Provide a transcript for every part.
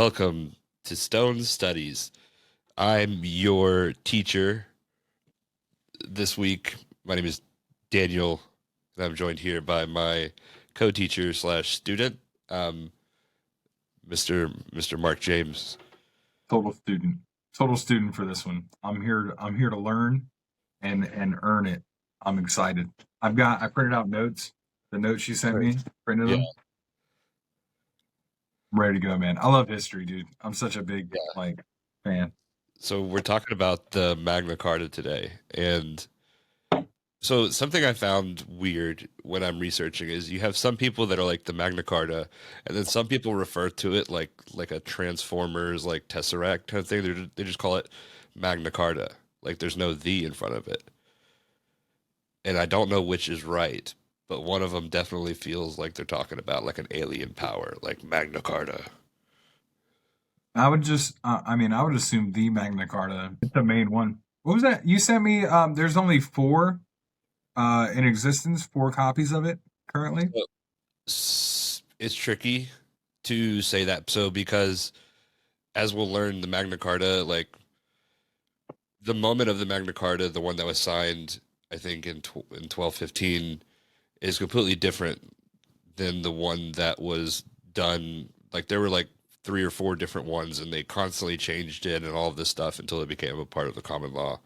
Welcome to Stone Studies. I'm your teacher this week. My name is Daniel, and I'm joined here by my co-teacher slash student, Mr. Mark James. Total student for this one. I'm here to learn and earn it. I'm excited. I printed out notes. The notes she sent me, printed them. I'm ready to go, man. I love history, dude. I'm such a big fan. So we're talking about the Magna Carta today, and so something I found weird when I'm researching is you have some people that are like the Magna Carta, and then some people refer to it like a Transformers like Tesseract kind of thing. They just call it Magna Carta, like there's no "the" in front of it. And I don't know which is right, but one of them definitely feels like they're talking about like an alien power, like Magna Carta. I would assume the Magna Carta is the main one. What was that? You sent me, there's only 4 in existence, 4 copies of it currently. It's tricky to say that. So because as we'll learn, the Magna Carta, like the moment of the Magna Carta, the one that was signed, I think in 1215, is completely different than the one that was done. Like there were like 3 or 4 different ones, and they constantly changed it and all of this stuff until it became a part of the common law.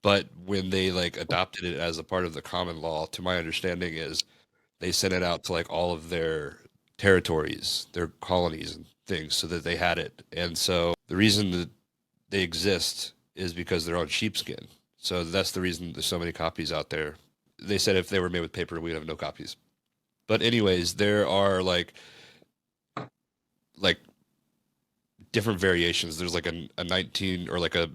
But when they like adopted it as a part of the common law, to my understanding is they sent it out to like all of their territories, their colonies and things so that they had it. And so the reason that they exist is because they're on sheepskin. So that's the reason there's so many copies out there. They said if they were made with paper, we'd have no copies. But anyways, there are like different variations. There's like a 19 or like a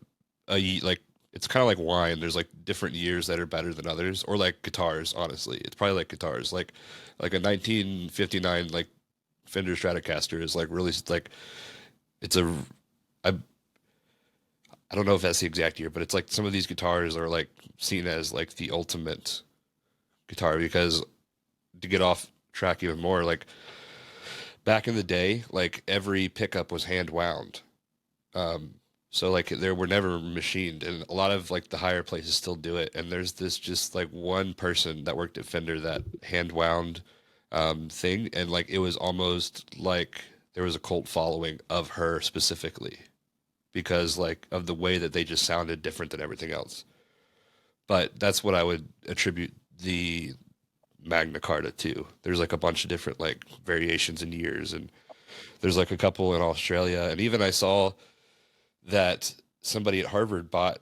like it's kind of like wine. There's like different years that are better than others, or like guitars. Honestly, it's probably like guitars. Like a 1959 like Fender Stratocaster is like really like it's a I don't know if that's the exact year, but it's like some of these guitars are like seen as like the ultimate guitar because to get off track even more, like back in the day, like every pickup was hand wound. So like they were never machined, and a lot of like the higher places still do it. And there's this just like one person that worked at Fender that hand wound thing, and like it was almost like there was a cult following of her specifically because like of the way that they just sounded different than everything else. But that's what I would attribute the Magna Carta to. There's like a bunch of different like variations in years, and there's like a couple in Australia, and even I saw that somebody at Harvard bought,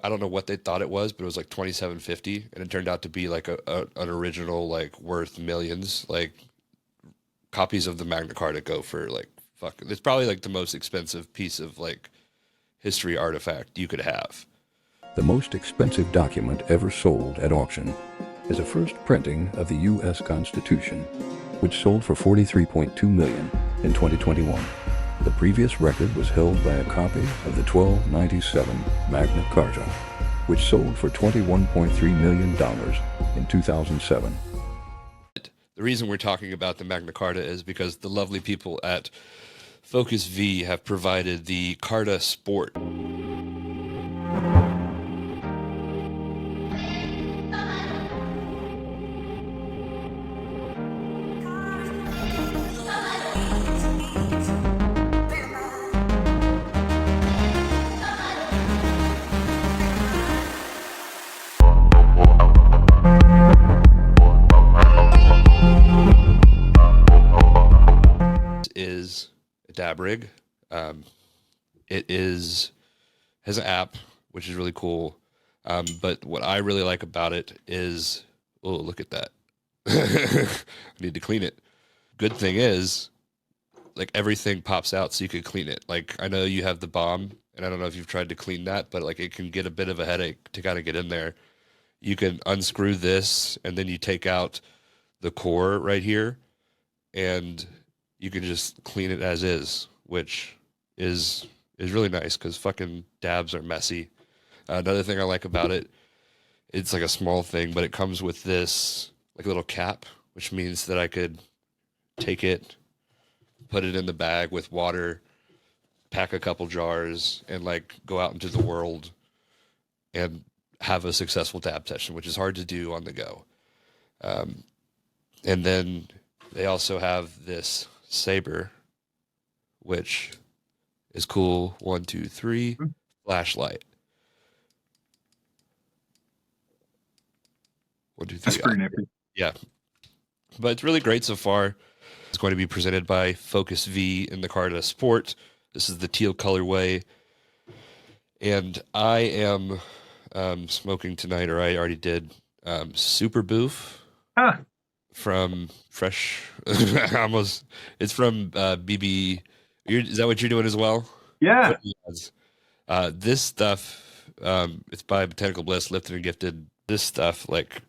I don't know what they thought it was, but it was like 2750, and it turned out to be like an original like worth millions. Like copies of the Magna Carta go for like fuck. It's probably like the most expensive piece of like history artifact you could have. The most expensive document ever sold at auction is a first printing of the U.S. Constitution, which sold for $43.2 million in 2021. The previous record was held by a copy of the 1297 Magna Carta, which sold for $21.3 million in 2007. The reason we're talking about the Magna Carta is because the lovely people at Focus V have provided the Carta Sport. Is a dab rig. It has an app, which is really cool. But what I really like about it is, oh, look at that. I need to clean it. Good thing is, like everything pops out so you can clean it. Like I know you have the bomb, and I don't know if you've tried to clean that, but like it can get a bit of a headache to kind of get in there. You can unscrew this, and then you take out the core right here, and you can just clean it as is, which is really nice because fucking dabs are messy. Another thing I like about it, it's like a small thing, but it comes with this like little cap, which means that I could take it, put it in the bag with water, pack a couple jars, and like go out into the world and have a successful dab session, which is hard to do on the go. And then they also have this saber, which is cool. 1, 2, 3, flashlight. 1, 2, 3. That's pretty nifty. Yeah, but it's really great so far. It's going to be presented by Focus V in the CARTA Sport. This is the teal colorway, and I am smoking tonight, or I already did. Super Boof from Fresh. Almost, it's from BB. Is that what you're doing as well? Yeah. This stuff, it's by Botanical Bliss, Lifted and Gifted. This stuff, like,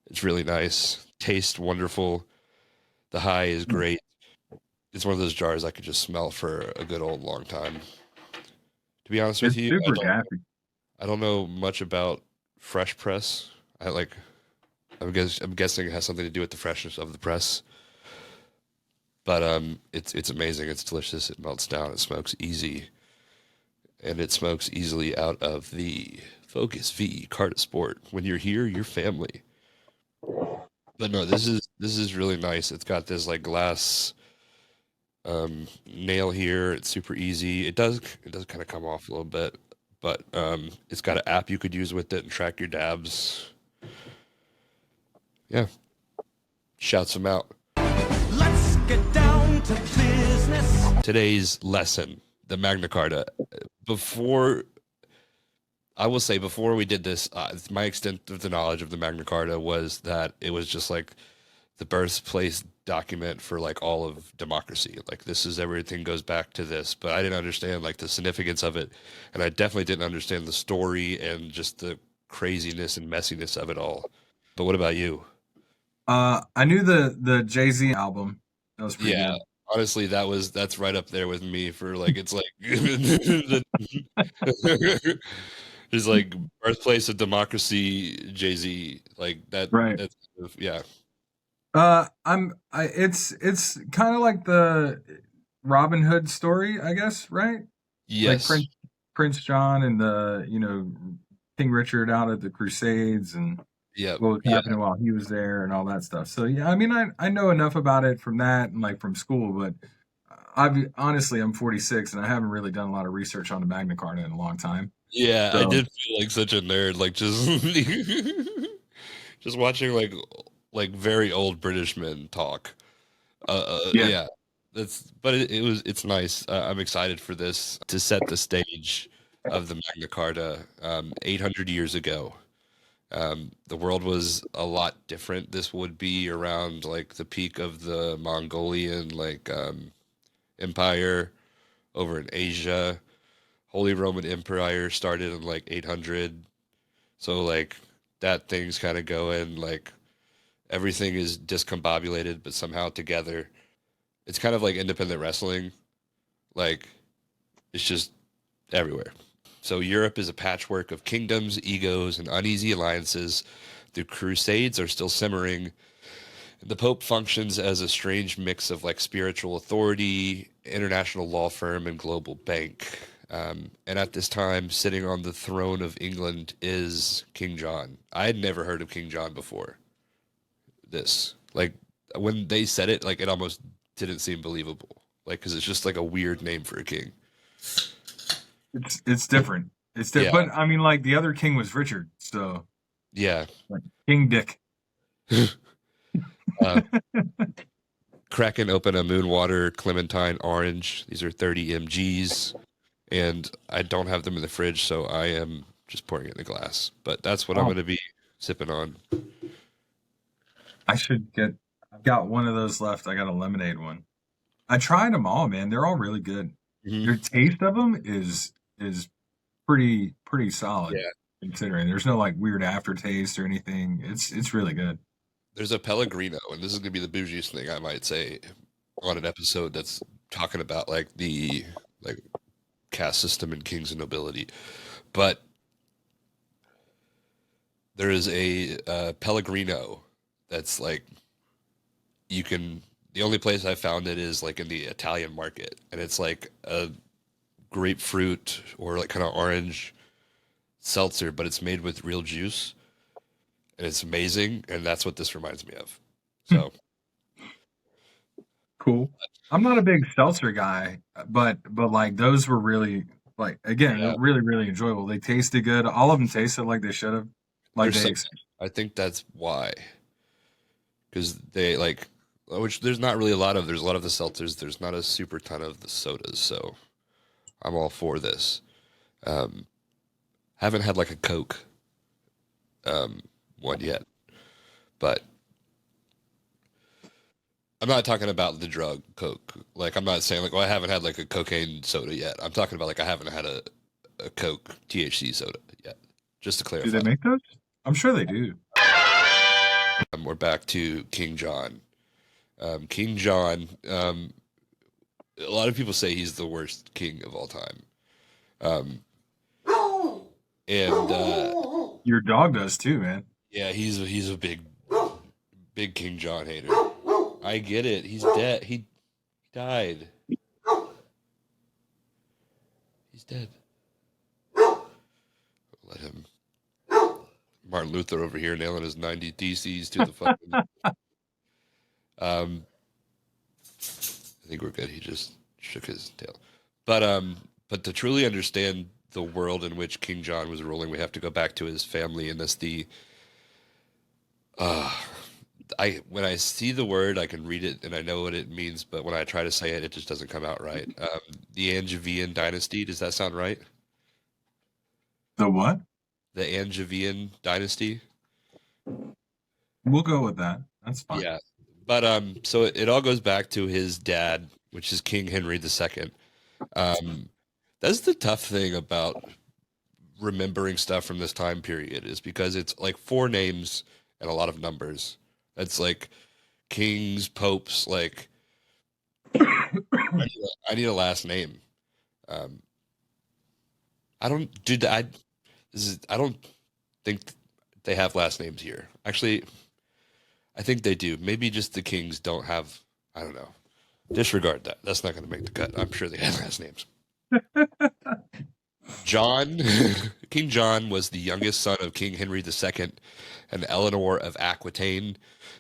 it's really nice. Tastes wonderful. The high is great. It's one of those jars I could just smell for a good old long time. To be honest with you, I don't know much about fresh press. I'm guessing it has something to do with the freshness of the press. But it's amazing. It's delicious. It melts down. It smokes easy, and it smokes easily out of the Focus V CARTA Sport. When you're here, you're family. But no, this is really nice. It's got this like glass nail here. It's super easy. It does kind of come off a little bit, but it's got an app you could use with it and track your dabs. Yeah, shouts them out. Let's get down to business. Today's lesson, the Magna Carta. Before we did this, my extent of the knowledge of the Magna Carta was that it was just like the birthplace document for like all of democracy. Like, this is everything goes back to this, but I didn't understand like the significance of it, and I definitely didn't understand the story and just the craziness and messiness of it all. But what about you? I knew the Jay-Z album. That was pretty good. Honestly, that's right up there with me for like, it's like it's like birthplace of democracy, Jay-Z, like that. Right. That's, yeah. It's kind of like the Robin Hood story, I guess, right? Yes. Like Prince John and King Richard out at the Crusades and what was happening while he was there and all that stuff. So yeah, I mean, I know enough about it from that and like from school, but honestly, I'm 46 and I haven't really done a lot of research on the Magna Carta in a long time. Yeah, so. I did feel like such a nerd, like just watching like very old British men talk. Yeah, it's nice. I'm excited for this to set the stage of the Magna Carta. 800 years ago, the world was a lot different. This would be around like the peak of the Mongolian Empire over in Asia. Holy Roman Empire started in like 800. So like that thing's kind of going, like everything is discombobulated, but somehow together. It's kind of like independent wrestling. Like, it's just everywhere. So Europe is a patchwork of kingdoms, egos, and uneasy alliances. The Crusades are still simmering. The Pope functions as a strange mix of like spiritual authority, international law firm, and global bank. And at this time, sitting on the throne of England is King John. I had never heard of King John before this. Like, when they said it, like, it almost didn't seem believable. Like, because it's just like a weird name for a king. It's different. It's different. Yeah. But I mean, like, the other king was Richard, so yeah, like King Dick. Cracking open a Moonwater Clementine Orange. These are 30 mgs, and I don't have them in the fridge, so I am just pouring it in a glass. But that's what I'm going to be sipping on. I've got one of those left. I got a lemonade one. I tried them all, man. They're all really good. Mm-hmm. Your taste of them is pretty solid. Yeah. Considering there's no like weird aftertaste or anything. It's really good. There's a Pellegrino, and this is gonna be the bougiest thing I might say on an episode that's talking about like the caste system and kings and nobility. But there is a Pellegrino that's like you can. The only place I found it is like in the Italian market, and it's like a grapefruit or like kind of orange seltzer, but it's made with real juice, and it's amazing. And that's what this reminds me of. So Cool. I'm not a big seltzer guy, but like those were really like again yeah, really really enjoyable. They tasted good. All of them tasted like they should have. Like there's they some. I think that's why, because they like, which there's not really a lot of. There's a lot of the seltzers. There's not a super ton of the sodas. So I'm all for this. Um, haven't had like a Coke one yet, but I'm not talking about the drug Coke. Like I'm not saying like, well, I haven't had like a cocaine soda yet. I'm talking about like I haven't had a Coke THC soda yet. Just to do they clarify. make those? I'm sure they do. We're back to King John. King John. A lot of people say he's the worst king of all time. Um, and Your dog does too, man. yeah, he's a big King John hater. I get it. He's dead. He died. He's dead. Let him. Martin Luther over here nailing his 90 theses to the fucking. I think we're good. He just shook his tail. But to truly understand the world in which King John was ruling, we have to go back to his family, and that's the. When I see the word, I can read it and I know what it means, but when I try to say it, it just doesn't come out right. The Angevin dynasty. Does that sound right? The what? The Angevin dynasty. We'll go with that. That's fine. Yeah, but so it all goes back to his dad, which is King Henry II. Um, that's the tough thing about remembering stuff from this time period is because it's like four names and a lot of numbers. That's like kings, popes. Like I need a last name. Um, I don't do that. I don't think they have last names here. Actually, I think they do. Maybe just the kings don't have. I don't know. Disregard that. That's not going to make the cut. I'm sure they have last names. John, King John was the youngest son of King Henry II and Eleanor of Aquitaine,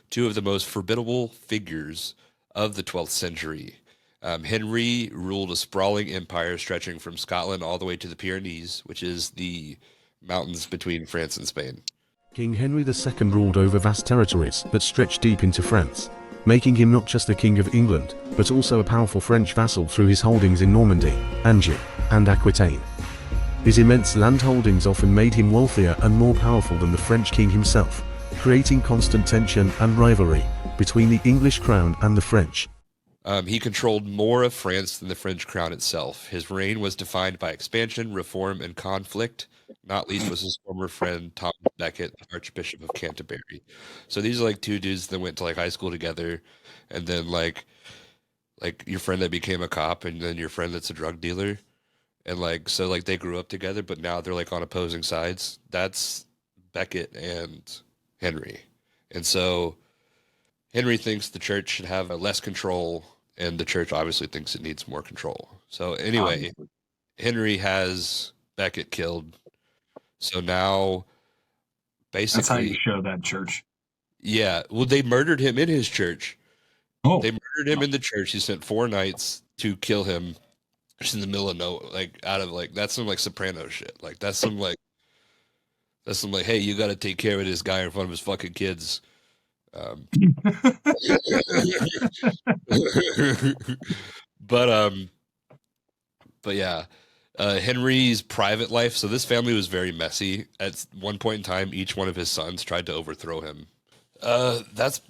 two of the most formidable figures of the 12th century. Henry ruled a sprawling empire stretching from Scotland all the way to the Pyrenees, which is the mountains between France and Spain. King Henry II ruled over vast territories that stretched deep into France, making him not just a king of England, but also a powerful French vassal through his holdings in Normandy, Anjou, and Aquitaine. His immense land holdings often made him wealthier and more powerful than the French king himself, creating constant tension and rivalry between the English crown and the French. He controlled more of France than the French crown itself. His reign was defined by expansion, reform, and conflict. Not least was his former friend Thomas Becket, Archbishop of Canterbury. So these are like two dudes that went to like high school together, and then like your friend that became a cop, and then your friend that's a drug dealer, and like so like they grew up together, but now they're like on opposing sides. That's Becket and Henry, and so Henry thinks the church should have less control, and the church obviously thinks it needs more control. So anyway, Henry has Becket killed. So now, That's how you basically, show that church. yeah. Well, they murdered him in his church. Oh, They murdered him in the church. He sent 4 knights to kill him, just in the middle of no, like out of like that's some like Soprano shit. Like that's some like, hey, you got to take care of this guy in front of his fucking kids. Um, but but yeah, Henry's private life. So this family was very messy. At one point in time, each one of his sons tried to overthrow him. That's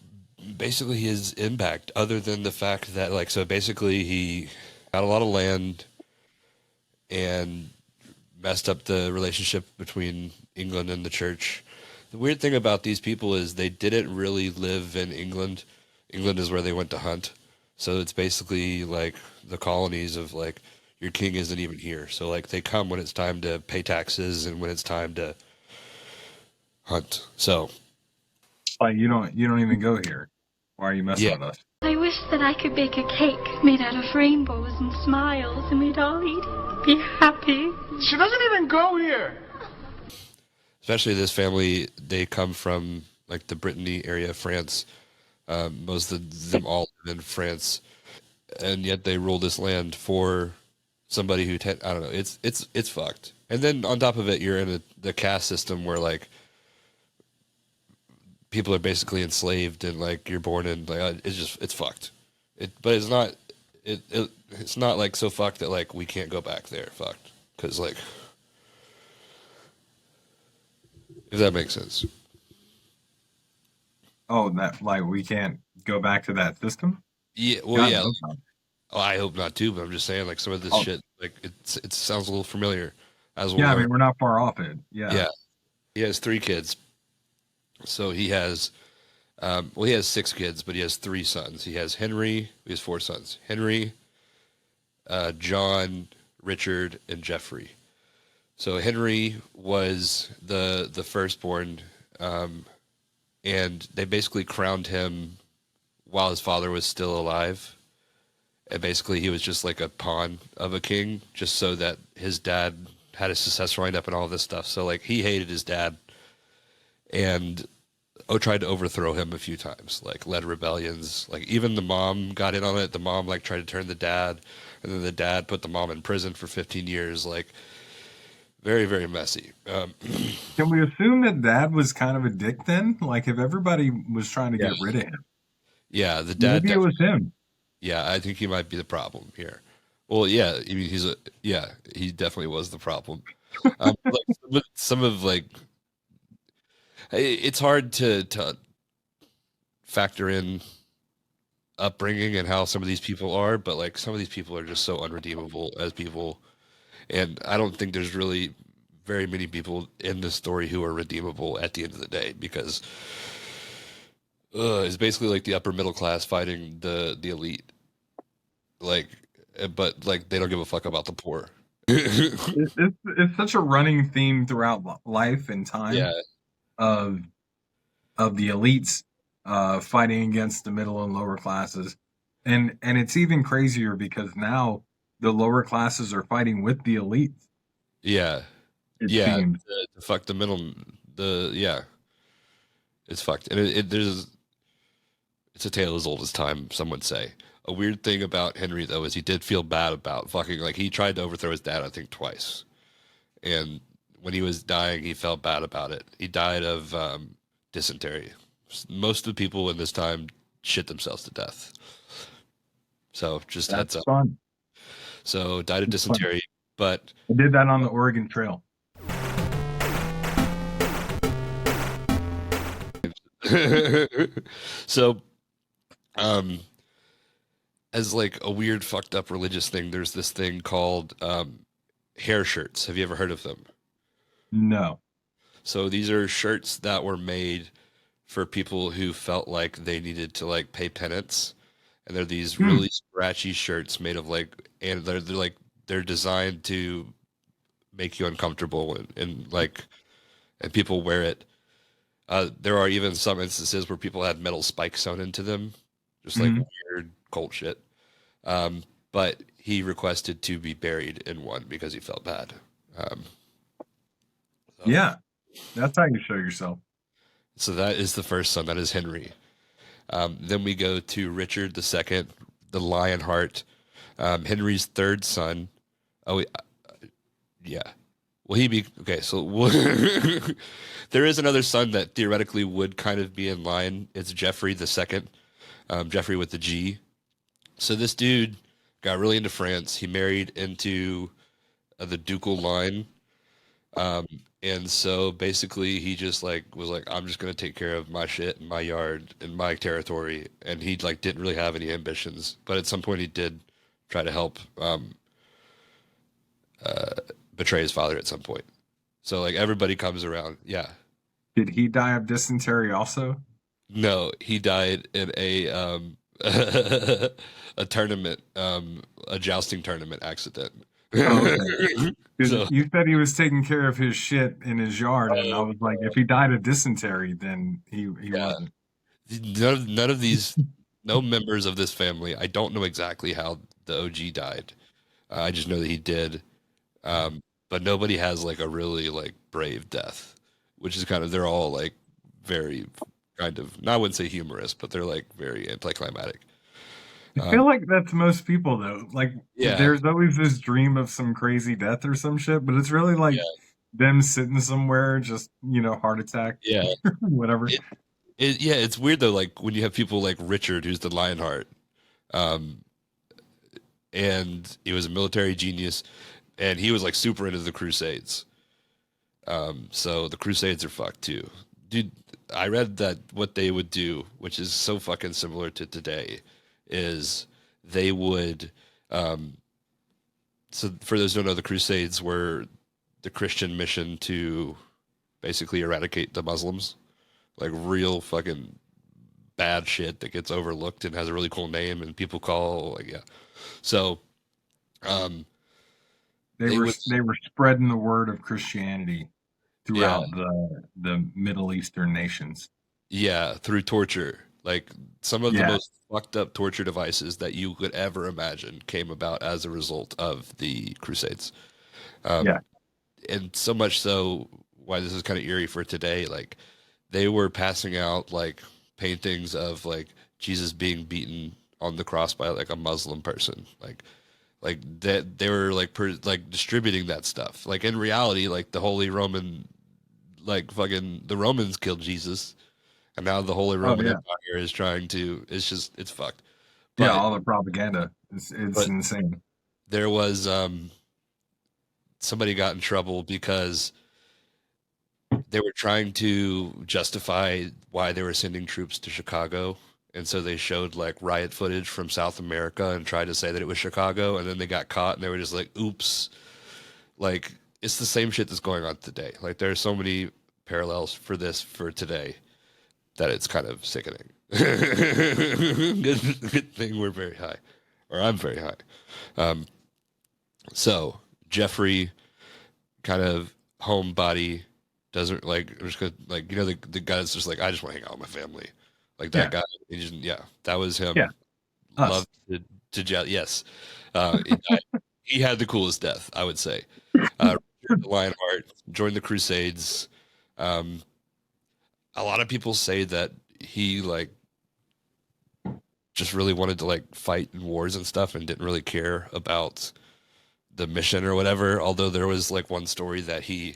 basically his impact. Other than the fact that, like, so basically he got a lot of land and messed up the relationship between England and the church. The weird thing about these people is they didn't really live in England. England is where they went to hunt. So it's basically like the colonies of like your king isn't even here. So like they come when it's time to pay taxes and when it's time to hunt. So like, you don't even go here. Why are you messing with us? I wish that I could bake a cake made out of rainbows and smiles, and we'd all eat it, be happy. She doesn't even go here. Especially this family, they come from like the Brittany area of France. Most of them all live in France, and yet they rule this land for somebody who I don't know. It's fucked. And then on top of it, you're in the caste system where like people are basically enslaved, and like you're born in like it's fucked. But it's not like so fucked that like we can't go back there. Fucked, because like, if that makes sense. Oh, that like we can't go back to that system? Yeah, well, God yeah. knows not. Oh, I hope not too, but I'm just saying like some of this shit, like it sounds a little familiar. As well. Yeah, I mean we're not far off it. Yeah. Yeah. He has 3 kids. So he has, he has 6 kids, but he has 3 sons. He has 4 sons. Henry, John, Richard, and Jeffrey. So Henry was the firstborn, and they basically crowned him while his father was still alive. And basically he was just like a pawn of a king, just so that his dad had a successor lined up and all this stuff. So like he hated his dad, and tried to overthrow him a few times, like led rebellions. Like even the mom got in on it. The mom like tried to turn the dad, and then the dad put the mom in prison for 15 years. Like very, very messy. Can we assume that dad was kind of a dick then? Like if everybody was trying to get rid of him. Yeah, the dad. Maybe it was him. Yeah, I think he might be the problem here. Well, yeah, I mean he definitely was the problem. Like some of like, it's hard to factor in upbringing and how some of these people are, but like some of these people are just so unredeemable as people, and I don't think there's really very many people in this story who are redeemable at the end of the day, because it's basically like the upper middle class fighting the elite, like, but like they don't give a fuck about the poor. It's such a running theme throughout life and time. Yeah. Of the elites fighting against the middle and lower classes, and it's even crazier because now the lower classes are fighting with the elites. Yeah, It yeah. seems. To fuck the middle, it's fucked, and it's a tale as old as time. Some would say. A weird thing about Henry though is he did feel bad about fucking, like he tried to overthrow his dad I think twice, and when he was dying, he felt bad about it. He died of dysentery. Most of the people in this time shit themselves to death. So just That's heads up. fun. So died of dysentery, but I did that on the Oregon Trail. so, as like a weird fucked up religious thing, there's this thing called hair shirts. Have you ever heard of them? No. So these are shirts that were made for people who felt like they needed to like pay penance, and they're these really scratchy shirts made of like, and they're designed to make you uncomfortable, and like, and people wear it. There are even some instances where people had metal spikes sewn into them, just like weird cult shit. But he requested to be buried in one because he felt bad. Yeah, that's how you show yourself. So that is the first son. That is Henry. Then we go to Richard II, the Lionheart, Henry's 3rd son. Oh, yeah. Will he be okay? So there is another son that theoretically would kind of be in line. It's Jeffrey II, Jeffrey with the G. So this dude got really into France. He married into the ducal line. And so basically he just like was like, I'm just going to take care of my shit in my yard in my territory. And he like didn't really have any ambitions, but at some point he did try to help, betray his father at some point. So like everybody comes around. Yeah. Did he die of dysentery also? No, he died in a, a tournament, a jousting tournament accident. Oh, okay. 'Cause So you said he was taking care of his shit in his yard, and I was like, if he died of dysentery, then he yeah, wasn't. none of these, no members of this family. I don't know exactly how the OG died. I just know that he did. But nobody has like a really like brave death, which is kind of, they're all like very kind of, I wouldn't say humorous, but they're like very anticlimactic. I feel like that's most people though. Like, Yeah, there's always this dream of some crazy death or some shit, but it's really like yeah, them sitting somewhere, just heart attack, yeah. whatever. Yeah, it's weird though, like when you have people like Richard, who's the Lionheart, um, and he was a military genius, and he was like super into the Crusades. So the Crusades are fucked too. Dude, I read that what they would do, which is so fucking similar to today, is they would, um, so for those who don't know, the Crusades were the Christian mission to basically eradicate the Muslims, like real fucking bad shit that gets overlooked and has a really cool name and people call like, yeah. So um They they were would, they were spreading the word of Christianity yeah, throughout the Middle Eastern nations. yeah, through torture. Like some of the Yeah, most fucked up torture devices that you could ever imagine came about as a result of the Crusades. yeah. Um and so much so, why this is kind of eerie for today, like they were passing out like paintings of like Jesus being beaten on the cross by like a Muslim person, like that they were like like distributing that stuff. Like in reality, like the Holy Roman, like fucking the Romans killed Jesus, and now the Holy Oh Roman yeah, Empire is trying to. It's just it's fucked. yeah. But All the propaganda, it's but insane. there was somebody got in trouble because they were trying to justify why they were sending troops to Chicago. And so they showed like riot footage from South America and tried to say that it was Chicago. And then they got caught and they were just like, oops. Like, it's the same shit that's going on today. Like, there are so many parallels for this for today that it's kind of sickening. Good thing we're very high, or I'm very high. Um, so, Jeffrey, kind of homebody, doesn't like, just like, the guy that's just like, I just want to hang out with my family. Like that Yeah, guy, he just, yeah, that was yeah. him. Us. Loved yes. He died. He had the coolest death, I would say. Richard the Lionheart joined the Crusades. Um, a lot of people say that he like just really wanted to like fight in wars and stuff and didn't really care about the mission or whatever. Although there was like one story that he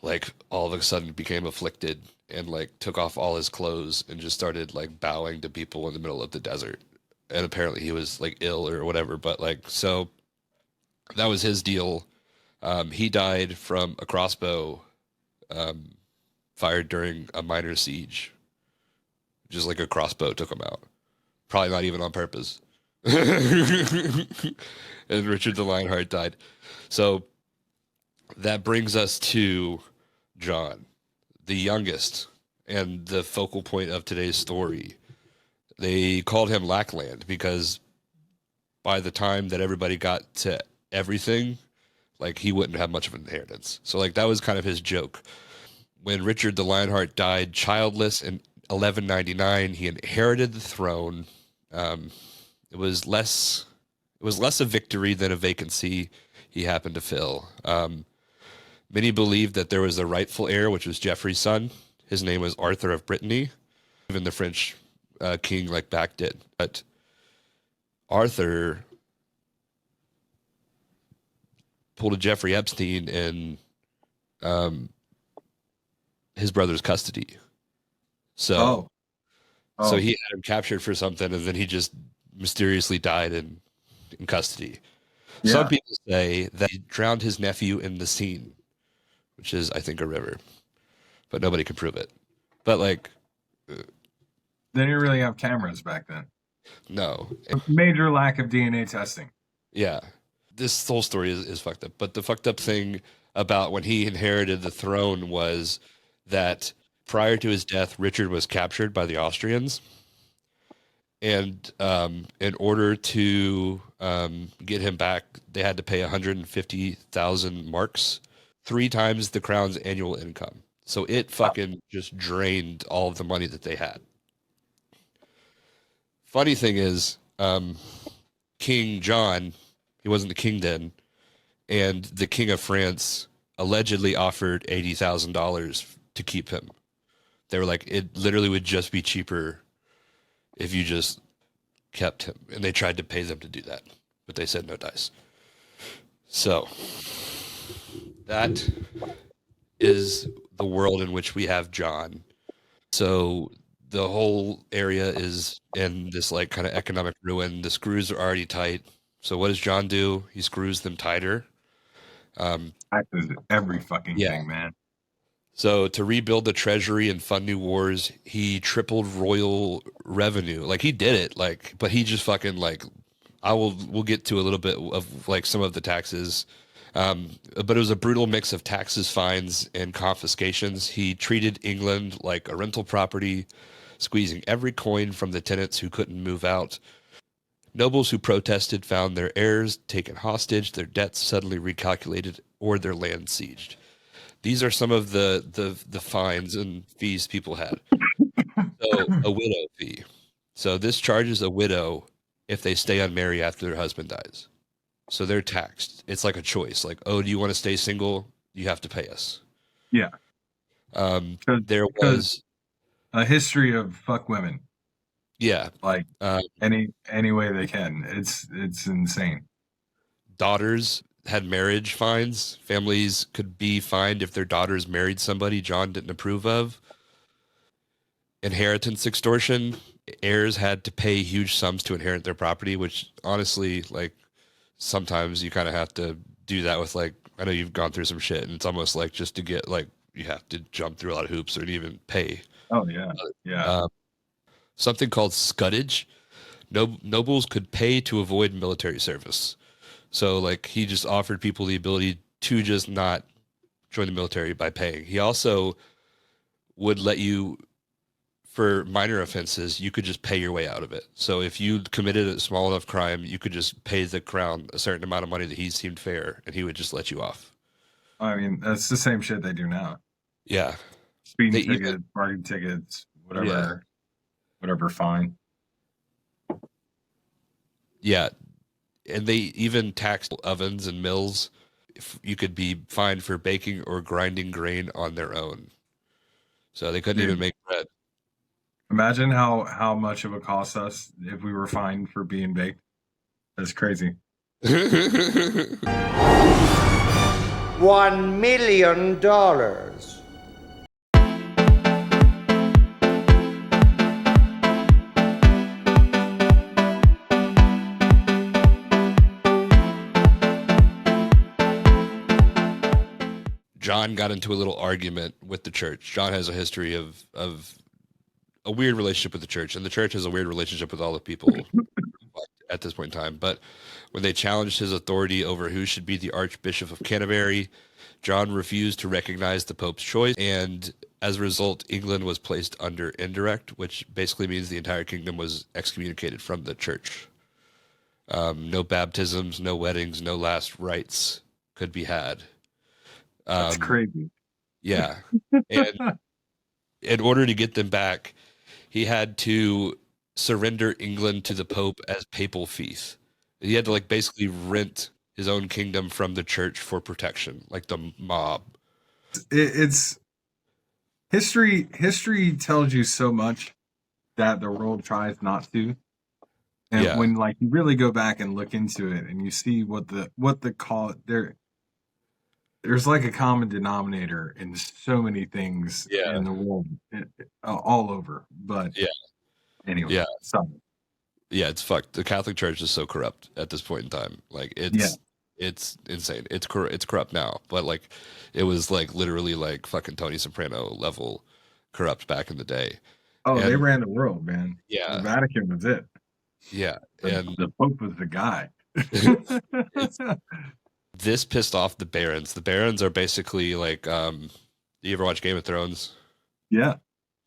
like all of a sudden became afflicted and like took off all his clothes and just started like bowing to people in the middle of the desert. And apparently he was like ill or whatever. But like, so that was his deal. He died from a crossbow um, fired during a minor siege. Just like a crossbow took him out. Probably not even on purpose. And Richard the Lionheart died. So that brings us to John, the youngest and the focal point of today's story. They called him Lackland because by the time that everybody got to everything, like he wouldn't have much of an inheritance. So like that was kind of his joke. When Richard the Lionheart died childless in 1199, he inherited the throne. Um, it was less a victory than a vacancy he happened to fill. Many believed that there was a rightful heir, which was Geoffrey's son. His name was Arthur of Brittany. Even the French king like backed it. But Arthur pulled a Jeffrey Epstein in his brother's custody. So Oh, he had him captured for something, and then he just mysteriously died in custody. Some yeah. people say that he drowned his nephew in the Seine, which is, I think, a river, but nobody can prove it. But like, They didn't really have cameras back then. no, Major lack of DNA testing. yeah, this whole story is fucked up. But the fucked up thing about when he inherited the throne was that prior to his death, Richard was captured by the Austrians, And in order to get him back, they had to pay 150,000 marks, 3 times the crown's annual income. So it fucking just drained all of the money that they had. Funny thing is, King John, he wasn't the king then, and the King of France allegedly offered $80,000 to keep him. They were like, it literally would just be cheaper if you just kept him. And they tried to pay them to do that, but they said no dice. So that is the world in which we have John. So the whole area is in this like kind of economic ruin. The screws are already tight. So what does John do? He screws them tighter. Taxes every fucking thing, man. So to rebuild the treasury and fund new wars, he tripled royal revenue. Like he did it, like, but he just fucking like, we'll get to a little bit of like some of the taxes. But it was a brutal mix of taxes, fines, and confiscations. He treated England like a rental property, squeezing every coin from the tenants who couldn't move out. Nobles who protested found their heirs taken hostage, their debts suddenly recalculated, or their land sieged. These are some of the fines and fees people had. So a widow fee. So this charges a widow if they stay unmarried after their husband dies. So they're taxed. It's like a choice. Like, oh, do you want to stay single? You have to pay us. Yeah. There was a history of fuck women. Yeah. Like any way they can. It's insane. Daughters had marriage fines. Families could be fined if their daughters married somebody John didn't approve of. Inheritance extortion. Heirs had to pay huge sums to inherit their property, which honestly, like, sometimes you kind of have to do that with, like, I know you've gone through some shit, and it's almost like just to get, like, you have to jump through a lot of hoops or even pay. Oh, yeah. Yeah. Something called scuddage. Nobles could pay to avoid military service. So, like, he just offered people the ability to just not join the military by paying. He also would let you, for minor offenses, you could just pay your way out of it. So if you committed a small enough crime, you could just pay the crown a certain amount of money that he seemed fair, and he would just let you off. I mean, that's the same shit they do now. Yeah. Speeding tickets, parking tickets, whatever fine. Yeah. And they even taxed ovens and mills. If you could be fined for baking or grinding grain on their own. So they couldn't even make bread. Imagine how much it would cost us if we were fined for being baked. That's crazy. $1 million. John got into a little argument with the church. John has a history of a weird relationship with the church, and the church has a weird relationship with all the people at this point in time. But when they challenged his authority over who should be the Archbishop of Canterbury, John refused to recognize the Pope's choice, and as a result, England was placed under indirect, which basically means the entire kingdom was excommunicated from the church. No baptisms, no weddings, no last rites could be had. That's crazy. Yeah. And in order to get them back, he had to surrender England to the Pope as papal fief. He had to, like, basically rent his own kingdom from the church for protection, like the mob. It's history. History tells you so much that the world tries not to. And when, like, you really go back and look into it, and you see what the call there's like a common denominator in so many things in the world, all over. But anyway, yeah, it's fucked. The Catholic Church is so corrupt at this point in time. Like, it's insane. It's corrupt now, but, like, it was, like, literally like fucking Tony Soprano level corrupt back in the day. Oh, they ran the world, man. Yeah, the Vatican was it. Yeah, and the Pope was the guy. This pissed off the barons. The barons are basically like, do you ever watch Game of Thrones? Yeah.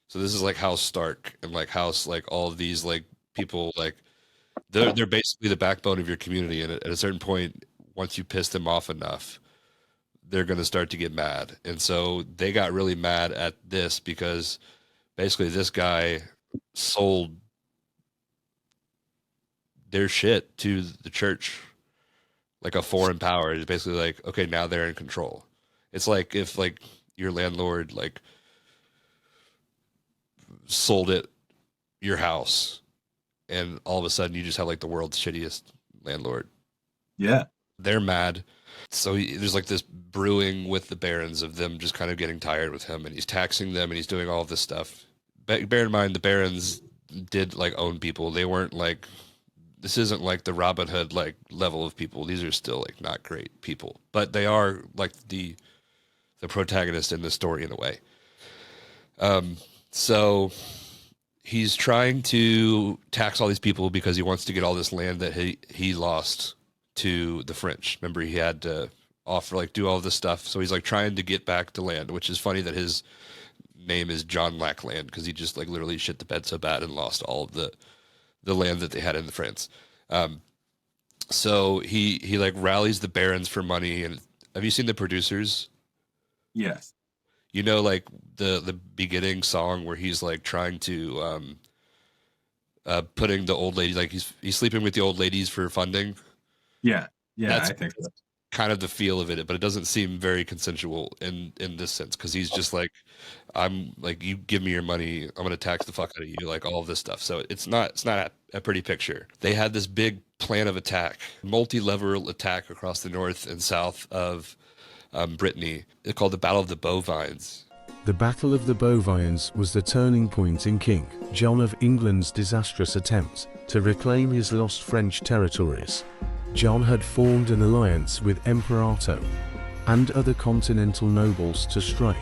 So this is like House Stark and like House, like all of these like people like they're basically the backbone of your community, and at a certain point, once you piss them off enough, they're going to start to get mad. And so they got really mad at this because basically this guy sold their shit to the church like a foreign power. It's basically like, okay, now they're in control. It's like if like your landlord like sold your house and all of a sudden you just have like the world's shittiest landlord. Yeah. They're mad. So there's like this brewing with the barons of them just kind of getting tired with him, and he's taxing them and he's doing all of this stuff. Bear in mind, the barons did like own people. They weren't like, this isn't like the Robin Hood like level of people. These are still like not great people, but they are like the protagonist in the story in a way. So he's trying to tax all these people because he wants to get all this land that he lost to the French. Remember, he had to offer like do all this stuff. So he's like trying to get back to land, which is funny that his name is John Lackland because he just like literally shit the bed so bad and lost all of the land that they had in France. So he like rallies the barons for money. And have you seen The Producers? Yes. You know, like the beginning song where he's like trying to putting the old lady, like he's sleeping with the old ladies for funding. Yeah. Yeah. That's I think so. kind of the feel of it, but it doesn't seem very consensual in this sense because he's just like, I'm like, you give me your money, I'm gonna tax the fuck out of you, like all of this stuff. So it's not a pretty picture. They had this big plan of attack, multi-level attack across the north and south of Brittany. It's called the Battle of the Bovines. The Battle of the Bovines was the turning point in King John of England's disastrous attempt to reclaim his lost French territories. John had formed an alliance with Emperor Otto and other continental nobles to strike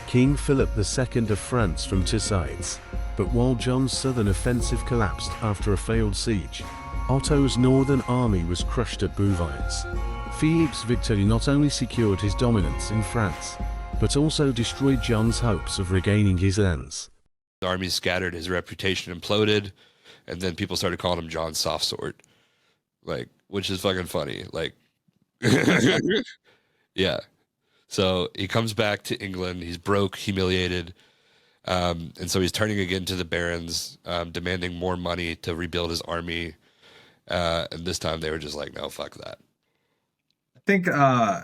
King Philip II of France from two sides. But while John's southern offensive collapsed after a failed siege, Otto's northern army was crushed at Bouvines. Philippe's victory not only secured his dominance in France, but also destroyed John's hopes of regaining his lands. The army scattered, his reputation imploded, and then people started calling him John Soft Sword, like, which is fucking funny. Like, yeah. So he comes back to England. He's broke, humiliated, and so he's turning again to the barons, demanding more money to rebuild his army. And this time they were just like, no, fuck that. I think I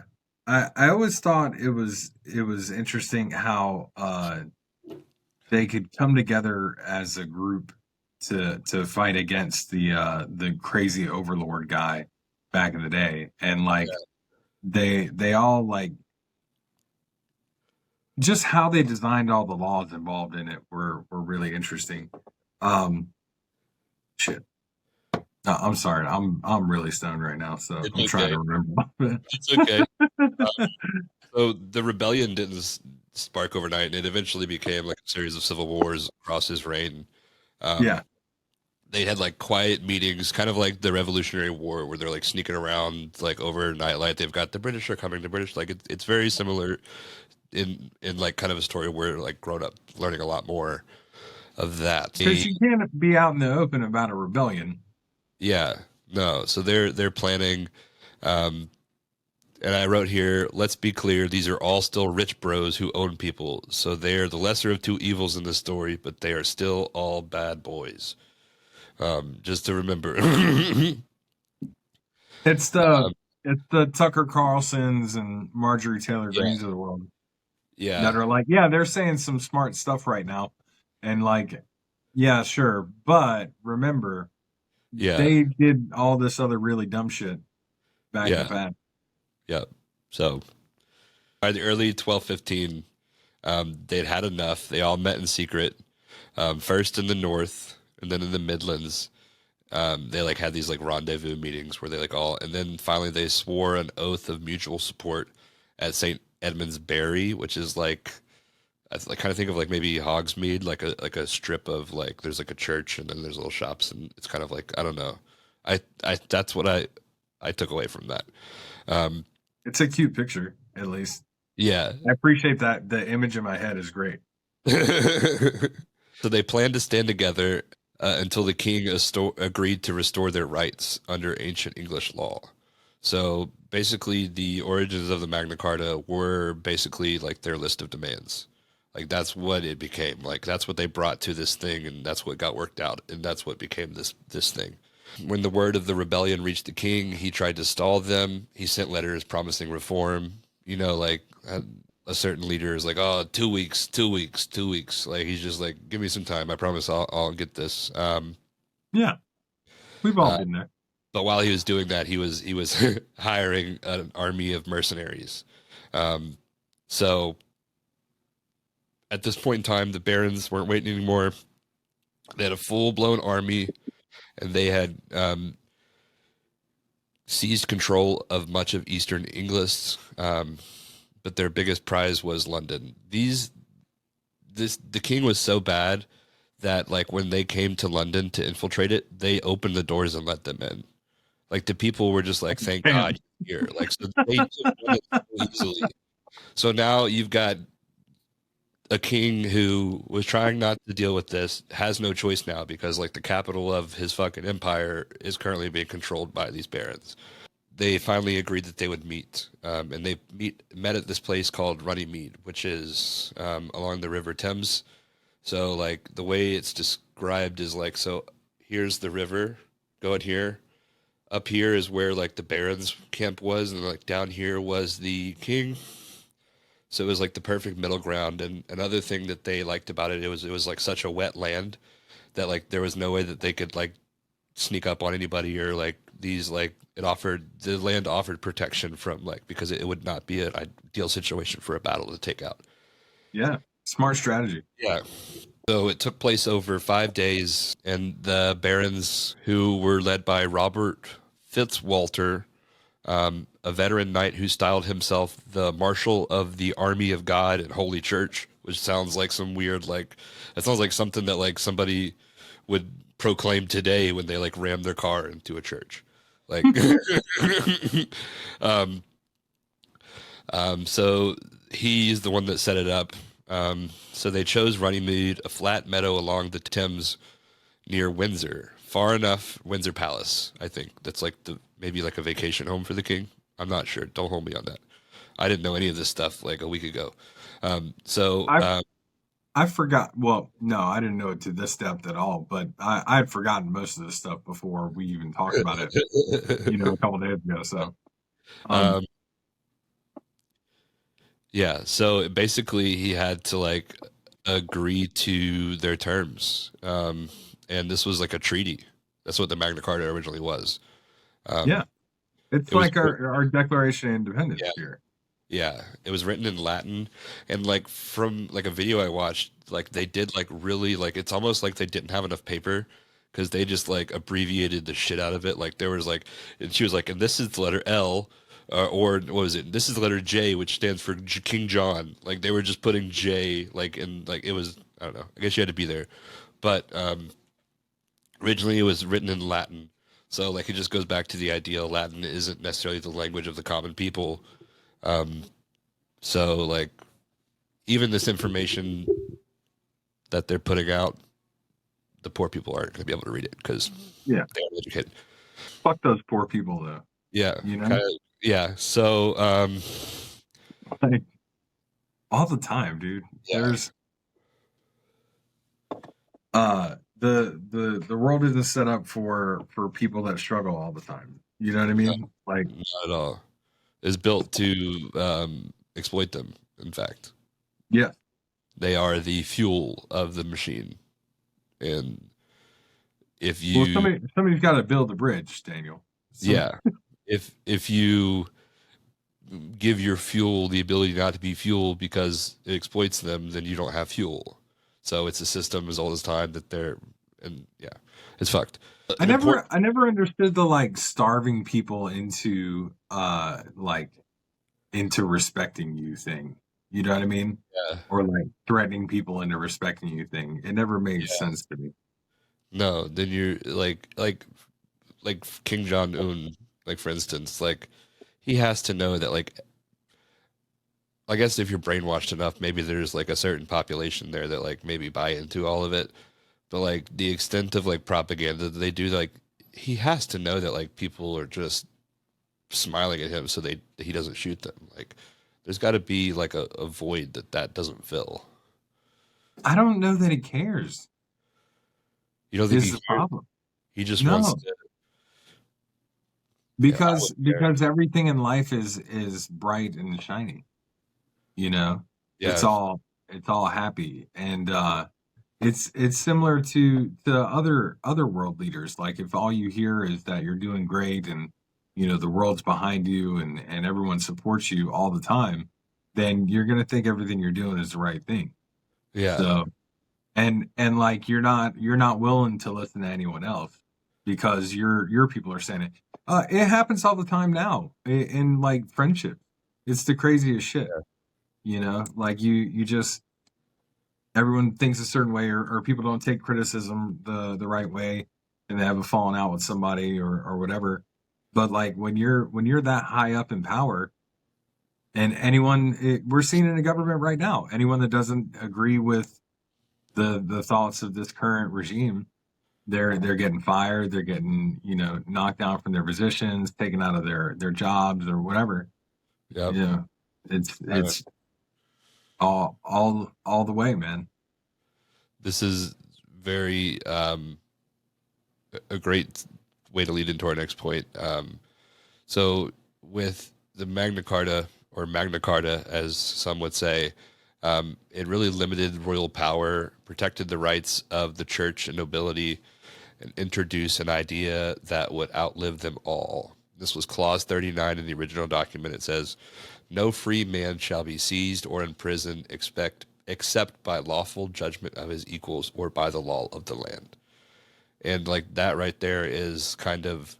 always thought it was interesting how they could come together as a group to fight against the crazy overlord guy back in the day, and like they all like just how they designed all the laws involved in it were really interesting. Shit. No, I'm sorry. I'm really stoned right now, so I'm trying to remember. It's okay. So the rebellion didn't spark overnight, and it eventually became like a series of civil wars across his reign. Yeah. They had like quiet meetings, kind of like the Revolutionary War, where they're like sneaking around like over nightlight. They've got the British are coming, the British, like it's very similar in like kind of a story where like grown up learning a lot more of that. Because you can't be out in the open about a rebellion. Yeah, no. So they're planning, and I wrote here, let's be clear, these are all still rich bros who own people. So they are the lesser of two evils in this story, but they are still all bad boys. Just to remember. It's the Tucker Carlsons and Marjorie Taylor Greens of the world. Yeah. That are like, yeah, they're saying some smart stuff right now. And like, yeah, sure. But remember, they did all this other really dumb shit back in the past. Yeah. So by the early 1215, they'd had enough. They all met in secret, first in the north and then in the Midlands. They like had these like rendezvous meetings where they like all, and then finally they swore an oath of mutual support at St. Edmund's Bury, which is like, I kind of think of like maybe Hogsmeade, like a strip of like, there's like a church and then there's little shops, and it's kind of like, I don't know. I that's what I took away from that. It's a cute picture, at least. Yeah. I appreciate that. The image in my head is great. So they plan to stand together. until the king agreed to restore their rights under ancient English law. So basically, the origins of the Magna Carta were basically like their list of demands. Like that's what it became. Like that's what they brought to this thing, and that's what got worked out, and that's what became this thing. When the word of the rebellion reached the king, he tried to stall them. He sent letters promising reform. You know, like a certain leader is like, "Oh, 2 weeks, 2 weeks, 2 weeks." Like he's just like, "Give me some time. I promise I'll get this." Yeah, we've all been there. But while he was doing that, he was hiring an army of mercenaries. So at this point in time, the barons weren't waiting anymore. They had a full-blown army, and they had seized control of much of eastern England. But their biggest prize was London. The king was so bad that like when they came to London to infiltrate it, they opened the doors and let them in. Like the people were just like, "Thank God you're here." Like so they took it so easily. So now you've got a king who was trying not to deal with this, has no choice now because like the capital of his fucking empire is currently being controlled by these barons. They finally agreed that they would meet, and they met at this place called Runnymede, which is along the River Thames. So like the way it's described is like, so here's the river going here. Up here is where like the barons' camp was, and like down here was the king. So it was like the perfect middle ground. And another thing that they liked about it, it was like such a wet land that like there was no way that they could like sneak up on anybody or like these like the land offered protection from like because it would not be an ideal situation for a battle to take out. Yeah, smart strategy. Yeah. So it took place over 5 days, and the barons, who were led by Robert Fitzwalter, a veteran knight who styled himself the Marshal of the Army of God and Holy Church, which sounds like some weird, like, it sounds like something that like somebody would proclaim today when they like ram their car into a church. Like, so he's the one that set it up. So they chose Runnymede, a flat meadow along the Thames near Windsor, far enough, Windsor Palace, I think. That's like maybe like a vacation home for the king. I'm not sure. Don't hold me on that. I didn't know any of this stuff like a week ago. I forgot. Well, no, I didn't know it to this depth at all, but I had forgotten most of this stuff before we even talked about it, a couple days ago. So, yeah, so basically he had to like agree to their terms. And this was like a treaty. That's what the Magna Carta originally was. Yeah. It's like our Declaration of Independence here. Yeah, it was written in Latin, and like from like a video I watched, like they did like really like it's almost like they didn't have enough paper because they just like abbreviated the shit out of it. Like there was like, and she was like, and this is the letter L, or what was it? This is the letter J, which stands for King John. Like they were just putting J, like in like it was, I don't know. I guess you had to be there, but originally it was written in Latin. So like it just goes back to the idea Latin isn't necessarily the language of the common people. So like even this information that they're putting out, the poor people aren't going to be able to read it because they aren't educated. Fuck those poor people though. Yeah. Yeah. So like, all the time, dude. Yeah. There's the world isn't set up for people that struggle all the time. You know what I mean? No, like not at all. It's built to exploit them, in fact. Yeah. They are the fuel of the machine. And if you somebody's got to build the bridge, Daniel. Yeah. If you give your fuel the ability not to be fuel because it exploits them, then you don't have fuel. So it's a system as old as time that it's fucked. I never understood the like starving people into into respecting you thing. You know what I mean? Yeah. Or like threatening people into respecting you thing. It never made sense to me. No, then you're like King Jong-un, like for instance, like he has to know that like I guess if you're brainwashed enough, maybe there's like a certain population there that like maybe buy into all of it. but like the extent of like propaganda that they do, like he has to know that like people are just smiling at him so he doesn't shoot them. Like there's got to be like a void that doesn't fill. I don't know that he cares. You don't think Is he the cares? problem? He just wants No, to. Yeah, I because wouldn't care. everything in life is bright and shiny. You know, it's Yeah, all happy, and it's similar to other world leaders. Like if all you hear is that you're doing great, and the world's behind you, and everyone supports you all the time, then you're gonna think everything you're doing is the right thing. yeah, So and like you're not willing to listen to anyone else because your people are saying it. It happens all the time now in like friendship. It's the craziest shit. Like you just everyone thinks a certain way, or people don't take criticism the right way, and they have a falling out with somebody or whatever. But like when you're that high up in power, and we're seeing it in the government right now. Anyone that doesn't agree with the thoughts of this current regime, they're getting fired, they're getting knocked down from their positions, taken out of their jobs or whatever. yeah. You know, it's Uh, it's all the way, man. this is very a great way to lead into our next point. So with the Magna Carta, or Magna Carta, as some would say, it really limited royal power, protected the rights of the church and nobility, and introduced an idea that would outlive them all. This was Clause 39 in the original document. It says, no free man shall be seized or imprisoned except by lawful judgment of his equals or by the law of the land. And like that right there is kind of